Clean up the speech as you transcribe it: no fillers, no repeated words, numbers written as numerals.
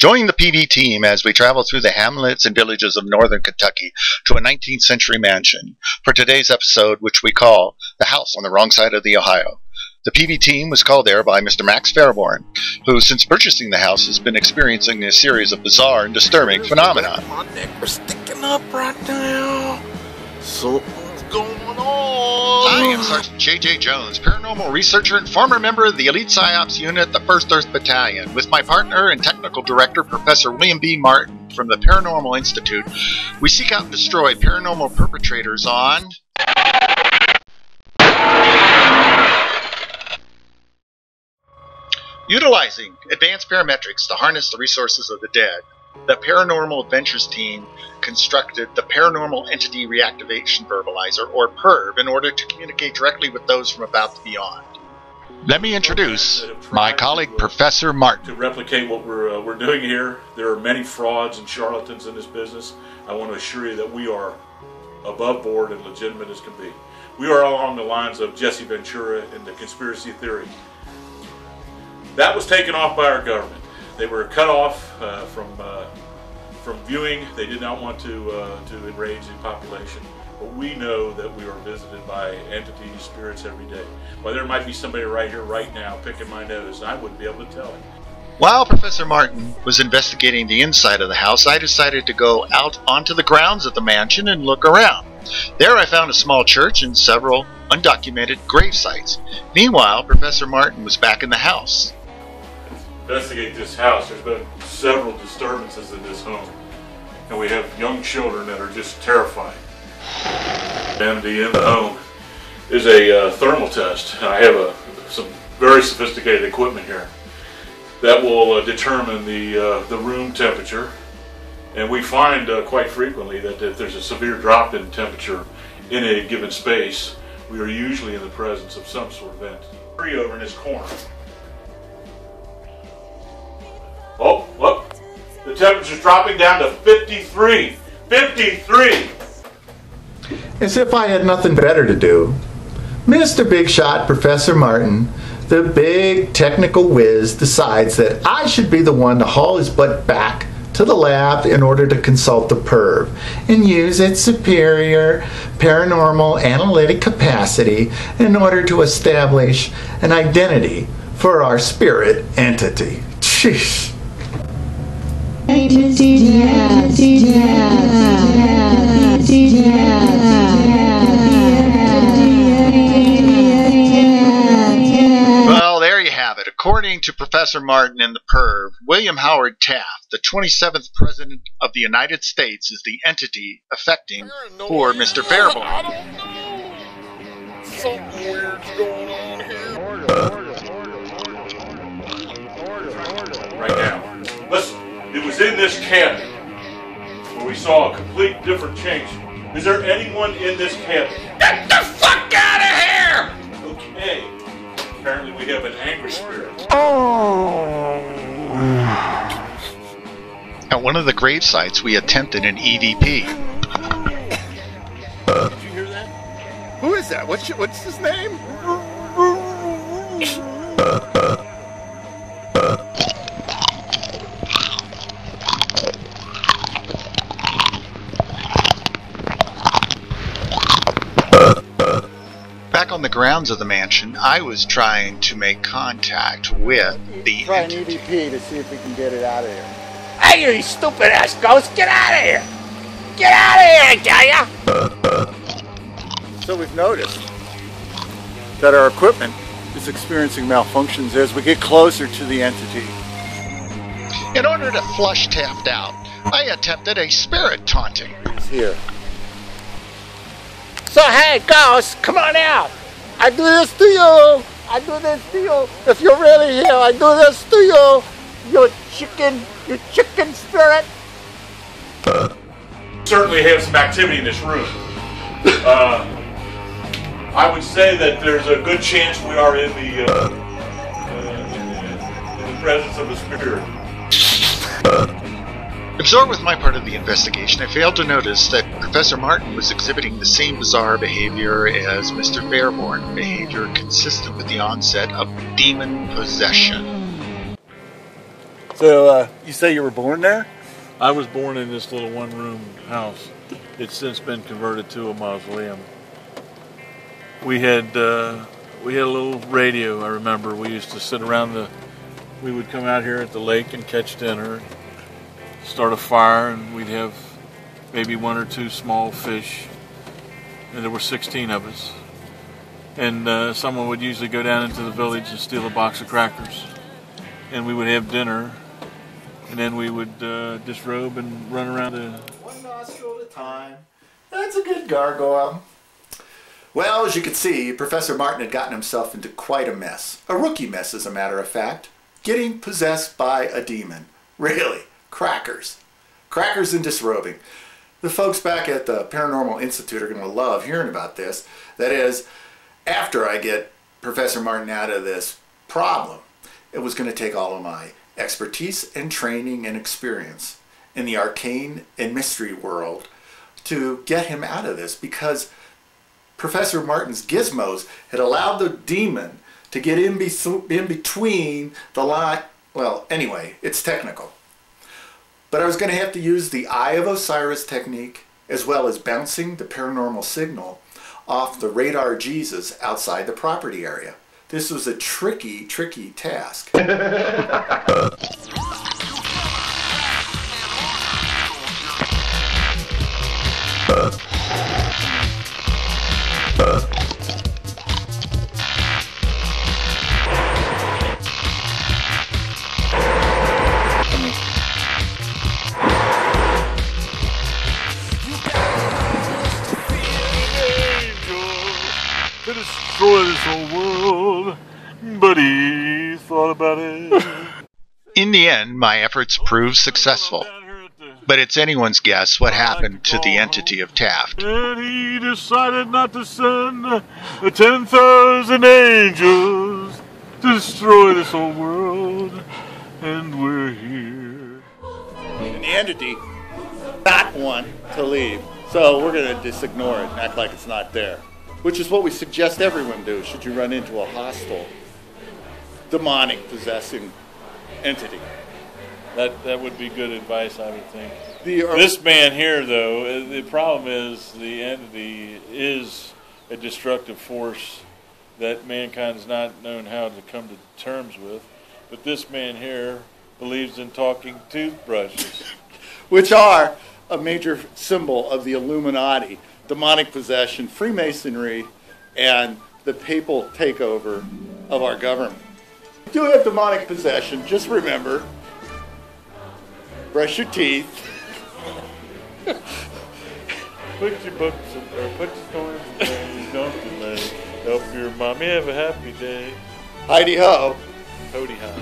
Join the PV team as we travel through the hamlets and villages of northern Kentucky to a 19th century mansion for today's episode, which we call The House on the Wrong Side of the Ohio. The PV team was called there by Mr. Max Fairborn, who since purchasing the house has been experiencing a series of bizarre and disturbing phenomena. My neck was sticking up right now. Something's going on. I am Sergeant J.J. Jones, paranormal researcher and former member of the Elite PSYOPs Unit, the 1st Earth Battalion. With my partner and technical director, Professor William B. Martin from the Paranormal Institute, we seek out and destroy paranormal perpetrators on... Utilizing advanced parametrics to harness the resources of the dead, the Paranormal Ventures team constructed the Paranormal Entity Reactivation Verbalizer, or PERV, in order to communicate directly with those from about the beyond. Let me introduce my colleague, Professor Martin. To replicate what we're doing here, there are many frauds and charlatans in this business. I want to assure you that we are above board and legitimate as can be. We are along the lines of Jesse Ventura and the conspiracy theory. That was taken off by our government. They were cut off from viewing. They did not want to enrage the population. But we know that we are visited by entities, spirits every day. Well, there might be somebody right here, right now, picking my nose, and I wouldn't be able to tell him. While Professor Martin was investigating the inside of the house, I decided to go out onto the grounds of the mansion and look around. There I found a small church and several undocumented grave sites. Meanwhile, Professor Martin was back in the house. Investigate this house. There's been several disturbances in this home, and we have young children that are just terrified. Vanity in the home is a thermal test, and I have some very sophisticated equipment here that will determine the room temperature. And we find quite frequently that if there's a severe drop in temperature in a given space, we are usually in the presence of some sort of entity. Tree over in this corner. Oh, look, the temperature's dropping down to 53. 53! As if I had nothing better to do, Mr. Big Shot Professor Martin, the big technical whiz, decides that I should be the one to haul his butt back to the lab in order to consult the PERV and use its superior paranormal analytic capacity in order to establish an identity for our spirit entity. Sheesh. Well, there you have it. According to Professor Martin and the PERV, William Howard Taft, the 27th President of the United States, is the entity affecting poor Mr. Fairborn. Something weird's going on here. Right now. Listen, it was in this cabinet where we saw a complete different change. Is there anyone in this cabinet? Get the fuck out of here! Okay. Apparently we have an angry spirit. At one of the grave sites, we attempted an EVP. Did you hear that? Who is that? What's his name? Back on the grounds of the mansion, I was trying to make contact with the Try an entity. EVP to see if we can get it out of here. Hey, you stupid ass ghost! Get out of here! Get out of here, I tell ya! So we've noticed that our equipment is experiencing malfunctions as we get closer to the entity. In order to flush Taft out, I attempted a spirit taunting. It's here. So hey, ghost, come on out! I do this to you! I do this to you! If you're really here, I do this to you! You chicken spirit! Certainly have some activity in this room. I would say that there's a good chance we are in the presence of a spirit. Absorbed with my part of the investigation, I failed to notice that Professor Martin was exhibiting the same bizarre behavior as Mr. Fairborn, behavior consistent with the onset of demon possession. So you say you were born there? I was born in this little one-room house. It's since been converted to a mausoleum. We had a little radio. I remember we used to sit around we would come out here at the lake and catch dinner, start a fire, and we'd have maybe one or two small fish. And there were 16 of us. And someone would usually go down into the village and steal a box of crackers. And we would have dinner. And then we would disrobe and run around. One nostril at a time. That's a good gargoyle. Well, as you can see, Professor Martin had gotten himself into quite a mess. A rookie mess, as a matter of fact. Getting possessed by a demon. Really. Crackers. Crackers and disrobing. The folks back at the Paranormal Institute are going to love hearing about this. That is, after I get Professor Martin out of this problem, it was going to take all of my expertise and training and experience in the arcane and mystery world to get him out of this, because Professor Martin's gizmos had allowed the demon to get in between the line. Well, anyway, it's technical. But I was going to have to use the Eye of Osiris technique, as well as bouncing the paranormal signal off the radar Jesus outside the property area. This was a tricky, tricky task. To destroy this whole world, but he thought about it. In the end, my efforts proved successful, but it's anyone's guess what happened to the entity of Taft. And he decided not to send 10,000 angels to destroy this whole world, and we're here. And the entity not want to leave. So we're going to just ignore it and act like it's not there. Which is what we suggest everyone do should you run into a hostile, demonic, possessing entity. That would be good advice, I would think. This man here, though, the problem is the entity is a destructive force that mankind's not known how to come to terms with. But this man here believes in talking toothbrushes. Which are a major symbol of the Illuminati. Demonic possession, Freemasonry, and the papal takeover of our government. If you do have demonic possession, just remember, brush your teeth. Put your books or put your toys away, don't delay. Help your mommy have a happy day. Heidi ho. Hody hi.